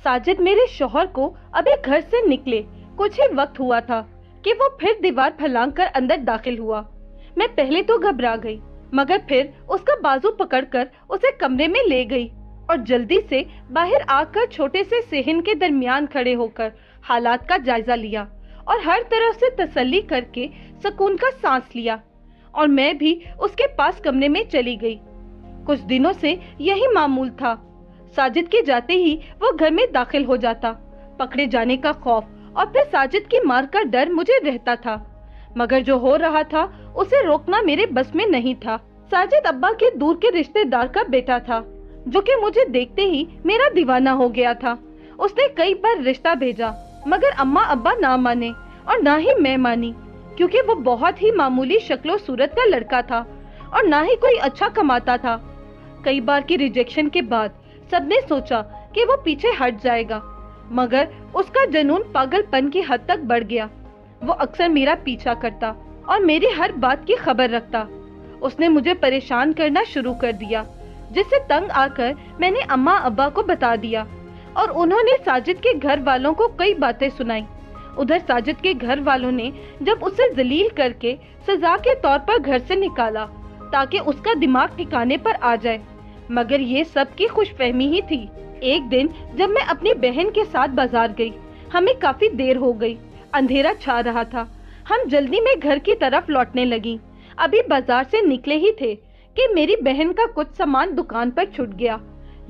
साजिद मेरे शौहर को अभी घर से निकले कुछ ही वक्त हुआ था कि वो फिर दीवार फलांग कर अंदर दाखिल हुआ। मैं पहले तो घबरा गई, मगर फिर उसका बाजू पकड़कर उसे कमरे में ले गई और जल्दी से बाहर आकर छोटे से सेहन के दरमियान खड़े होकर हालात का जायजा लिया और हर तरफ से तसल्ली करके सुकून का सांस लिया। और मैं भी उसके पास कमरे में चली गई। कुछ दिनों से यही मामूल था। साजिद के जाते ही वो घर में दाखिल हो जाता। पकड़े जाने का खौफ और फिर साजिद की मार का डर मुझे रहता था, मगर जो हो रहा था उसे रोकना मेरे बस में नहीं था। साजिद अब्बा के दूर के रिश्तेदार का बेटा था, जो कि मुझे देखते ही मेरा दीवाना हो गया था। उसने कई बार रिश्ता भेजा, मगर अम्मा अब्बा ना माने और ना ही मैं मानी, क्योंकि वो बहुत ही मामूली शक्लो सूरत का लड़का था और ना ही कोई अच्छा कमाता था। कई बार की रिजेक्शन के बाद सबने सोचा कि वो पीछे हट जाएगा, मगर उसका जुनून पागलपन की हद तक बढ़ गया। वो अक्सर मेरा पीछा करता और मेरी हर बात की खबर रखता। उसने मुझे परेशान करना शुरू कर दिया, जिससे तंग आकर मैंने अम्मा अब्बा को बता दिया और उन्होंने साजिद के घर वालों को कई बातें सुनाई। उधर साजिद के घर वालों ने जब उसे जलील करके सजा के तौर पर घर से निकाला ताकि उसका दिमाग ठिकाने पर आ जाए, मगर ये सब की खुशफहमी ही थी। एक दिन जब मैं अपनी बहन के साथ बाजार गई, हमें काफी देर हो गई, अंधेरा छा रहा था। हम जल्दी में घर की तरफ लौटने लगी। अभी बाजार से निकले ही थे कि मेरी बहन का कुछ सामान दुकान पर छूट गया।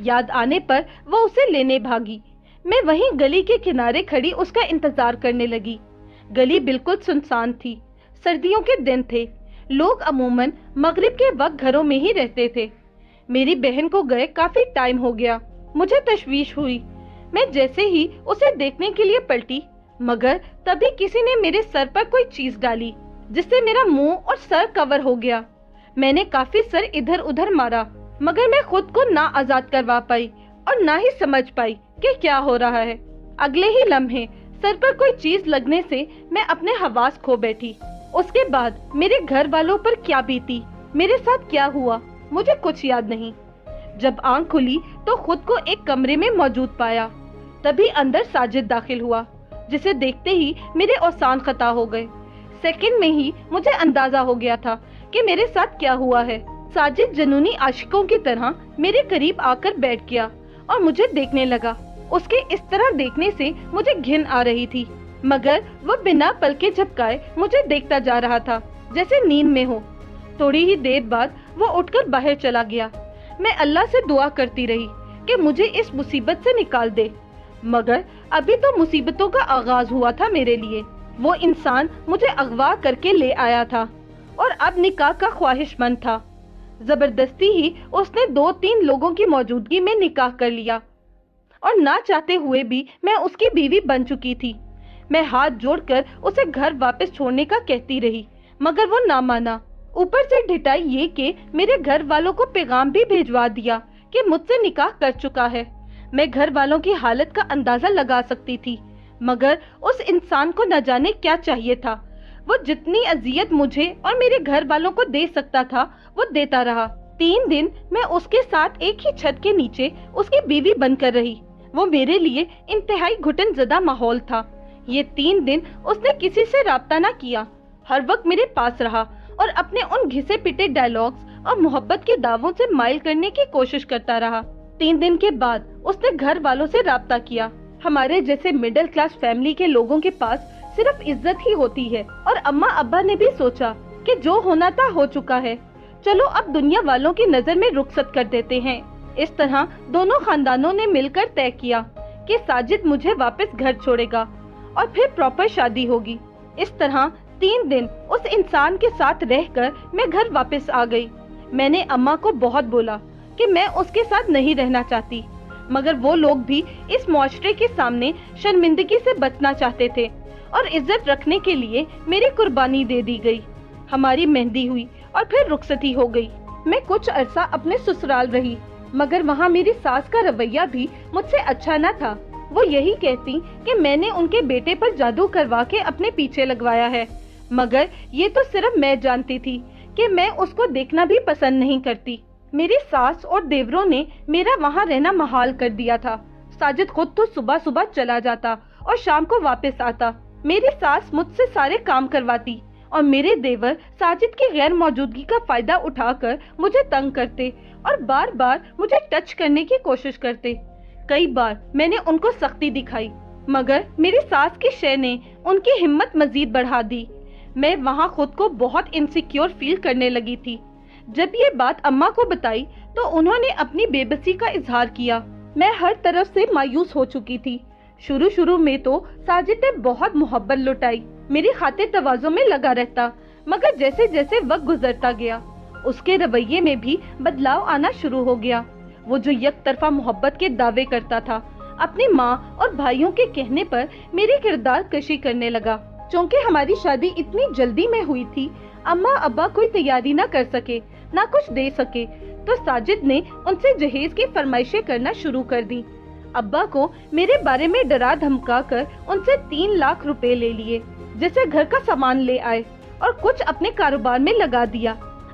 याद आने पर वो उसे लेने भागी। मैं वहीं गली के किनारे खड़ी उसका इंतजार करने लगी। गली बिल्कुल सुनसान थी। सर्दियों के दिन थे। लोग अमूमन मगरिब के वक्त घरों में ही रहते थे। मेरी बहन को गए काफी टाइम हो गया। मुझे तशवीश हुई। मैं जैसे ही उसे देखने के लिए पलटी, मगर तभी किसी ने मेरे सर पर कोई चीज डाली, जिससे मेरा मुंह और सर कवर हो गया। मैंने काफी सर इधर उधर मारा, मगर मैं खुद को ना आजाद करवा पाई और ना ही समझ पाई कि क्या हो रहा है। अगले ही लम्हे सर पर कोई चीज लगने से मैं अपने हवास खो बैठी। उसके बाद मेरे घर वालों पर क्या बीती, मेरे साथ क्या हुआ, मुझे कुछ याद नहीं। जब आंख खुली तो खुद को एक कमरे में मौजूद पाया। तभी अंदर साजिद दाखिल हुआ, जिसे देखते ही मेरे औसान खता हो गए। सेकंड में ही मुझे अंदाजा हो गया था कि मेरे साथ क्या हुआ है। साजिद जुनूनी आशिकों की तरह मेरे करीब आकर बैठ गया और मुझे देखने लगा। उसके इस तरह देखने से मुझे घिन आ रही थी, मगर वो बिना पलके झपकाए मुझे देखता जा रहा था, जैसे नींद में हो। थोड़ी ही देर बाद वो उठकर बाहर चला गया। मैं अल्लाह से दुआ करती रही कि मुझे इस मुसीबत से निकाल दे, मगर अभी तो मुसीबतों का आगाज हुआ था मेरे लिए। वो इंसान मुझे अगवा करके ले आया था और अब निकाह का ख्वाहिशमंद था। जबरदस्ती ही उसने 2-3 लोगों की मौजूदगी में निकाह कर लिया और ना चाहते हुए भी मैं उसकी बीवी बन चुकी थी। मैं हाथ जोड़कर उसे घर वापस छोड़ने का कहती रही, मगर वो ना माना। ऊपर से ढिठाई ये कि मेरे घर वालों को पैगाम भी भिजवा दिया कि मुझसे निकाह कर चुका है। मैं घर वालों की हालत का अंदाजा लगा सकती थी, मगर उस इंसान को न जाने क्या चाहिए था। वो जितनी अजियत मुझे और मेरे घर वालों को दे सकता था वो देता रहा। 3 दिन मैं उसके साथ एक ही छत के नीचे उसकी बीवी बनकर रही। वो मेरे लिए इंतहाई घुटन ज़दा माहौल था। ये 3 दिन उसने किसी से राब्ता न किया, हर वक्त मेरे पास रहा और अपने उन घिसे पिटे डायलॉग्स और मोहब्बत के दावों से माइल करने की कोशिश करता रहा। 3 दिन के बाद उसने घर वालों से राब्ता किया। हमारे जैसे मिडिल क्लास फैमिली के लोगों के पास सिर्फ इज्जत ही होती है, और अम्मा अब्बा ने भी सोचा कि जो होना था हो चुका है, चलो अब दुनिया वालों की नजर में रुखसत कर देते हैं। इस तरह दोनों खानदानों ने मिलकर तय किया कि साजिद मुझे वापस घर छोड़ेगा और फिर प्रॉपर शादी होगी। इस तरह 3 दिन उस इंसान के साथ रहकर मैं घर वापस आ गई। मैंने अम्मा को बहुत बोला कि मैं उसके साथ नहीं रहना चाहती, मगर वो लोग भी इस मुआशरे के सामने शर्मिंदगी से बचना चाहते थे और इज्जत रखने के लिए मेरी कुर्बानी दे दी गई। हमारी मेहंदी हुई और फिर रुखसती हो गई। मैं कुछ अरसा अपने ससुराल रही, मगर वहाँ मेरी सास का रवैया भी मुझसे अच्छा न था। वो यही कहती कि मैंने उनके बेटे पर जादू करवा के अपने पीछे लगवाया है, मगर ये तो सिर्फ मैं जानती थी कि मैं उसको देखना भी पसंद नहीं करती। मेरी सास और देवरों ने मेरा वहाँ रहना महाल कर दिया था। साजिद खुद तो सुबह सुबह चला जाता और शाम को वापस आता। मेरी सास मुझसे सारे काम करवाती और मेरे देवर साजिद की गैर मौजूदगी का फायदा उठाकर मुझे तंग करते और बार बार मुझे टच करने की कोशिश करते। कई बार मैंने उनको सख्ती दिखाई, मगर मेरी सास की शय ने उनकी हिम्मत मजीद बढ़ा दी। मैं वहाँ खुद को बहुत इनसिक्योर फील करने लगी थी। जब ये बात अम्मा को बताई तो उन्होंने अपनी बेबसी का इजहार किया। मैं हर तरफ से मायूस हो चुकी थी। शुरू में तो साजिद ने बहुत मोहब्बत लुटाई, मेरी खातिर तवाज़ो में लगा रहता, मगर जैसे जैसे वक्त गुजरता गया उसके रवैये में भी बदलाव आना शुरू हो गया। वो जो एक तरफा मोहब्बत के दावे करता था, अपनी माँ और भाइयों के कहने पर मेरी किरदार कशी करने लगा। चूँकि हमारी शादी इतनी जल्दी में हुई थी, अम्मा अब्बा कोई तैयारी न कर सके, ना कुछ दे सके, तो साजिद ने उनसे जहेज की फरमाइशें करना शुरू कर दी। अब्बा को मेरे बारे में डरा धमका कर उनसे 3 लाख रुपए ले लिए, जिससे घर का सामान ले आए और कुछ अपने कारोबार में लगा दिया।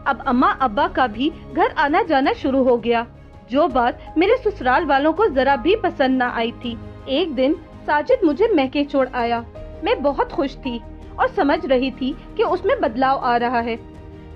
अब अम्मा अब्बा का भी घर आना जाना शुरू हो गया, जो बात मेरे ससुराल वालों को जरा भी पसंद न आई थी। एक दिन साजिद मुझे मैके छोड़ आया। मैं बहुत खुश थी और समझ रही थी कि उसमें बदलाव आ रहा है।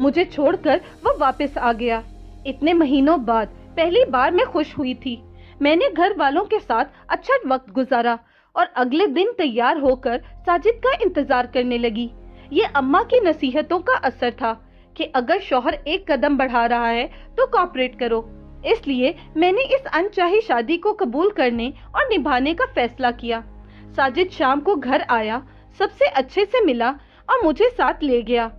मुझे छोड़कर वो वापस आ गया। इतने महीनों बाद पहली बार मैं खुश हुई थी। मैंने घर वालों के साथ अच्छा वक्त गुजारा और अगले दिन तैयार होकर साजिद का इंतजार करने लगी। ये अम्मा की नसीहतों का असर था कि अगर शौहर एक कदम बढ़ा रहा है तो कोऑपरेट करो। इसलिए मैंने इस अनचाही शादी को कबूल करने और निभाने का फैसला किया। साजिद शाम को घर आया, सबसे अच्छे से मिला और मुझे साथ ले गया,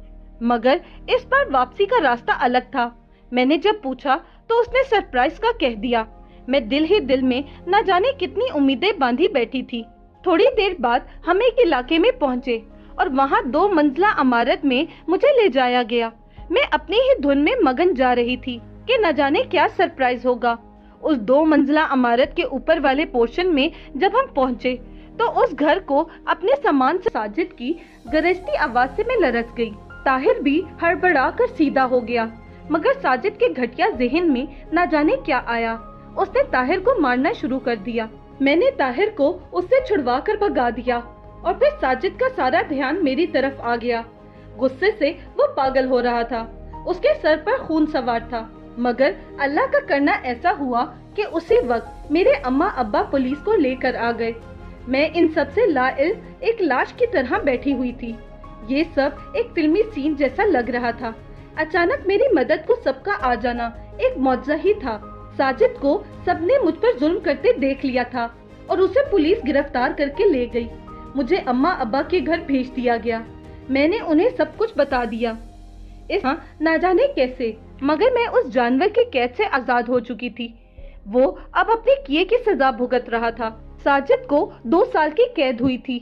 मगर इस बार वापसी का रास्ता अलग था। मैंने जब पूछा तो उसने सरप्राइज का कह दिया। मैं दिल ही दिल में न जाने कितनी उम्मीदें बांधी बैठी थी। थोड़ी देर बाद हम एक इलाके में पहुंचे और वहां 2 मंजिला इमारत में मुझे ले जाया गया। मैं अपनी ही धुन में मगन जा रही थी कि न जाने क्या सरप्राइज होगा। उस 2 मंजिला इमारत के ऊपर वाले पोर्शन में जब हम पहुंचे तो उस घर को अपने सामान से साजिद की गरजती आवाज से मैं लरस गई। ताहिर भी हड़बड़ा कर सीधा हो गया, मगर साजिद के घटिया जहन में न जाने क्या आया। उसने ताहिर को मारना शुरू कर दिया। मैंने ताहिर को उससे छुड़वा कर भगा दिया और फिर साजिद का सारा ध्यान मेरी तरफ आ गया। गुस्से से वो पागल हो रहा था, उसके सर पर खून सवार था, मगर अल्लाह का करना ऐसा हुआ कि उसी वक्त मेरे अम्मा अब्बा पुलिस को लेकर आ गए। मैं इन सब से लाइल एक लाश की तरह बैठी हुई थी। ये सब एक फिल्मी सीन जैसा लग रहा था। अचानक मेरी मदद को सबका आ जाना एक मौजज़ा ही था। साजिद को सबने मुझ पर जुल्म करते देख लिया था और उसे पुलिस गिरफ्तार करके ले गई। मुझे अम्मा अब्बा के घर भेज दिया गया। मैंने उन्हें सब कुछ बता दिया। ना जाने कैसे, मगर मैं उस जानवर की कैद से आजाद हो चुकी थी। वो अब अपने किए की सजा भुगत रहा था। साजिद को 2 साल की कैद हुई थी।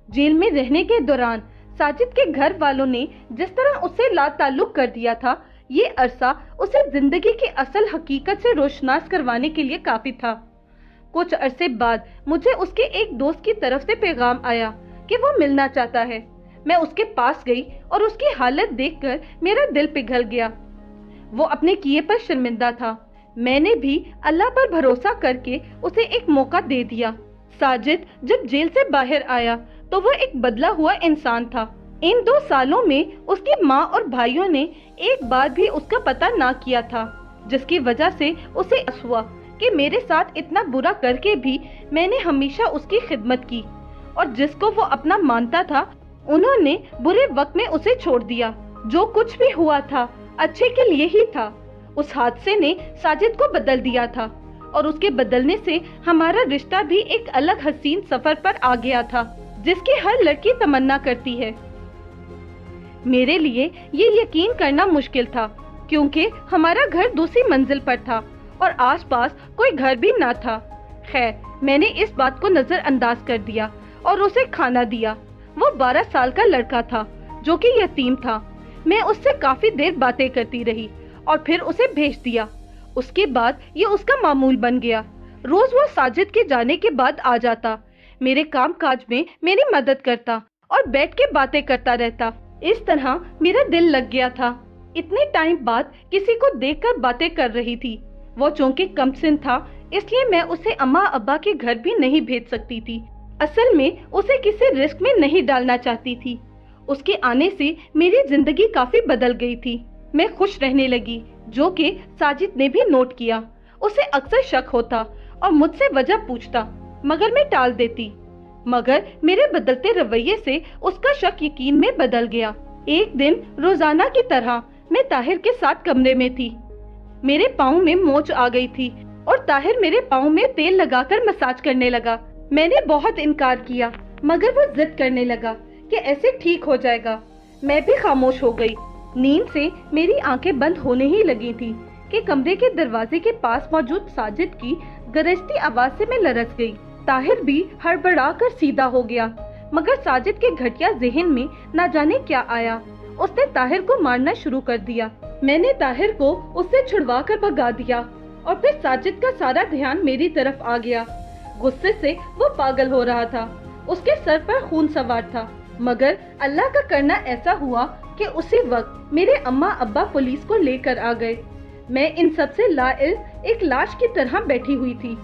जेल में रहने के दौरान साजिद के घर वालों ने जिस तरह उसे लाताल्लुक कर दिया था, ये अरसा उसे जिंदगी की असल हकीकत से रोशनास करवाने के लिए काफी था। कुछ अरसे बाद मुझे उसके एक दोस्त की तरफ से पैगाम आया कि वो मिलना चाहता है। मैं उसके पास गई और उसकी हालत देखकर मेरा दिल पिघल गया। वो अपने किए पर शर्मिंदा था। मैंने भी अल्लाह पर भरोसा करके उसे एक मौका दे दिया। साजिद जब जेल से बाहर आया तो वो एक बदला हुआ इंसान था। इन 2 सालों में उसकी माँ और भाइयों ने एक बार भी उसका पता ना किया था, जिसकी वजह से उसे अफसोस हुआ कि मेरे साथ इतना बुरा करके भी मैंने हमेशा उसकी खिदमत की, और जिसको वो अपना मानता था उन्होंने बुरे वक्त में उसे छोड़ दिया। जो कुछ भी हुआ था अच्छे के लिए ही था। उस हादसे ने साजिद को बदल दिया था और उसके बदलने से हमारा रिश्ता भी एक अलग हसीन सफर पर आ गया था, जिसकी हर लड़की तमन्ना करती है। मेरे लिए ये यकीन करना मुश्किल था, क्योंकि हमारा घर दूसरी मंजिल पर था और आसपास कोई घर भी ना था। खैर, मैंने इस बात को नजरअंदाज कर दिया और उसे खाना दिया। वो 12 साल का लड़का था जो कि यतीम था। मैं उससे काफी देर बातें करती रही और फिर उसे भेज दिया। उसके बाद ये उसका मामूल बन गया। रोज वो साजिद के जाने के बाद आ जाता, मेरे काम काज में मेरी मदद करता और बैठ के बातें करता रहता। इस तरह मेरा दिल लग गया था। इतने टाइम बाद किसी को देखकर बातें कर रही थी। वो चूंकि कमसिन था, اس لیے میں اسے अम्मा अब्बा के घर भी नहीं भेज सकती थी। असल में उसे किसी रिस्क में नहीं डालना चाहती थी। उसके आने से मेरी जिंदगी काफी बदल गई थी। मैं खुश रहने लगी, जो कि साजिद ने भी नोट किया। उसे अक्सर शक होता और मुझसे वजह पूछता, मगर मैं टाल देती। मगर मेरे बदलते रवैये से उसका शक यकीन में बदल गया। एक दिन रोजाना की तरह मैं ताहिर के साथ कमरे में थी। मेरे पाँव में मोच आ गई थी और ताहिर मेरे पाँव में तेल लगाकर मसाज करने लगा। मैंने बहुत इनकार किया, मगर वो जिद करने लगा कि ऐसे ठीक हो जाएगा। मैं भी खामोश हो गई। नींद से मेरी आंखें बंद होने ही लगी थी कि कमरे के दरवाजे के पास मौजूद साजिद की गरजती आवाज से मैं लरस गई। ताहिर भी हड़बड़ाकर सीधा हो गया, मगर साजिद के घटिया जहन में ना जाने क्या आया। उसने ताहिर को मारना शुरू कर दिया। मैंने ताहिर को उससे छुड़वा कर भगा दिया और फिर साजिद का सारा ध्यान मेरी तरफ आ गया। गुस्से से वो पागल हो रहा था। उसके सर पर खून सवार था, मगर अल्लाह का करना ऐसा हुआ कि उसी वक्त मेरे अम्मा अब्बा पुलिस को लेकर आ गए। मैं इन सब से लाइल एक लाश की तरह बैठी हुई थी।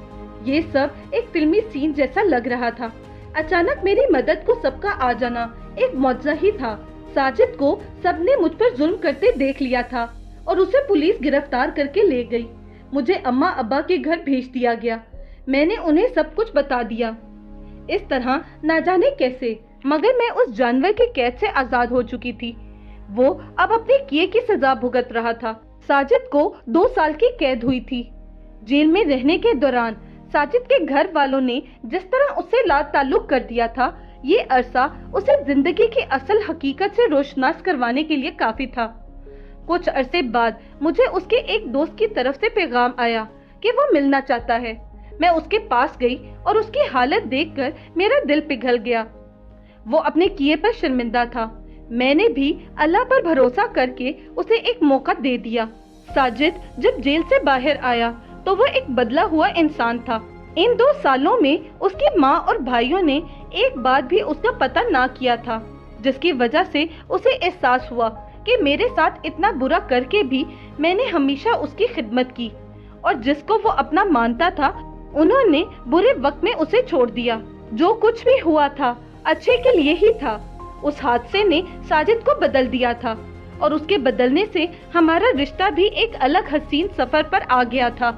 ये सब एक फिल्मी सीन जैसा लग रहा था। अचानक मेरी मदद को सबका आ जाना एक मौजज़ा ही था। साजिद को सबने मुझ पर जुल्म करते देख लिया था और उसे पुलिस गिरफ्तार करके ले गई। मुझे अम्मा अब्बा के घर भेज दिया गया। मैंने उन्हें सब कुछ बता दिया। इस तरह ना जाने कैसे, मगर मैं उस जानवर की कैद से आजाद हो चुकी थी। वो अब अपने किए की सजा भुगत रहा था। साजिद को 2 साल की कैद हुई थी। जेल में रहने के दौरान साजिद के घर वालों ने जिस तरह उससे ला ताल्लुक कर दिया था, ये अरसा उसे जिंदगी की असल हकीकत से रोशनास करवाने के लिए काफी था। कुछ अरसे बाद मुझे उसके एक दोस्त की तरफ से पैगाम आया कि वो मिलना चाहता है। मैं उसके पास गई और उसकी हालत देखकर मेरा दिल पिघल गया। वो अपने किए पर शर्मिंदा था। मैंने भी अल्लाह पर भरोसा करके उसे एक मौका दे दिया। साजिद जब जेल से बाहर आया तो वह एक बदला हुआ इंसान था। इन 2 सालों में उसकी माँ और भाइयों ने एक बार भी उसका पता ना किया था, जिसकी वजह से उसे एहसास हुआ कि मेरे साथ इतना बुरा करके भी मैंने हमेशा उसकी खिदमत की, और जिसको वो अपना मानता था उन्होंने बुरे वक्त में उसे छोड़ दिया। जो कुछ भी हुआ था अच्छे के लिए ही था। उस हादसे ने साजिद को बदल दिया था और उसके बदलने से हमारा रिश्ता भी एक अलग हसीन सफर पर आ गया था।